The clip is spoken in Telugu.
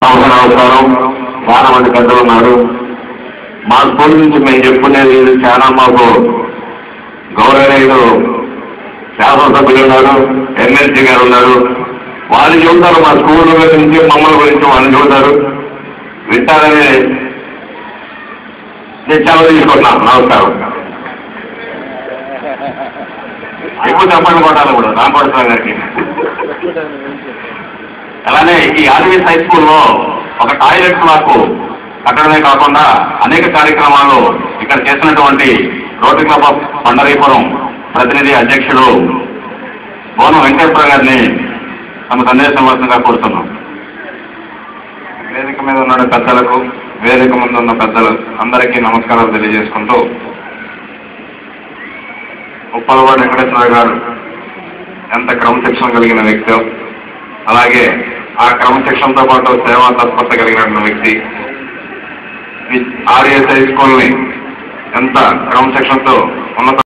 నమస్కారం. చాలా మంది పెద్దలు ఉన్నారు. మా స్కూల్ నుంచి మేము చెప్పుకునేది చాలా మాకు గౌరవనీయులు శాసనసభ్యులు ఉన్నారు, ఎమ్మెల్సీ గారు ఉన్నారు. వాళ్ళు చెబుతారు మా స్కూల్ గురించి, మమ్మల్ని గురించి వాళ్ళు చెబుతారు. వింటారని నేను చాలా తీసుకుంటున్నాను. నమస్కారం. ఎక్కువ చెప్పండి కొట్టాలి కూడా రామపడుతున్నా గారికి. అలానే ఈ ఆర్వీఎస్ హై స్కూల్లో ఒక టాయిలెట్ మాకు కట్టడమే కాకుండా అనేక కార్యక్రమాలు ఇక్కడ చేసినటువంటి రోటరీ క్లబ్ ఆఫ్ పండరీపురం ప్రతినిధి అధ్యక్షుడు బోనం వెంకటేశ్వర గారిని తమ సందేశం వస్తుందిగా కోరుతున్నాం. వేదిక మీద ఉన్న పెద్దలకు, వేదిక ముందు ఉన్న పెద్దలు అందరికీ నమస్కారాలు తెలియజేసుకుంటూ, ఉప్పలవాడు వెంకటేశ్వర గారు ఎంత క్రమశిక్షణ కలిగిన వ్యక్తి, అలాగే ఆ క్రమశిక్షణతో పాటు సేవా తత్పరత కలిగిన వ్యక్తి, ఆర్ఎస్ హై స్కూల్ని ఎంత క్రమశిక్షణతో ఉన్నత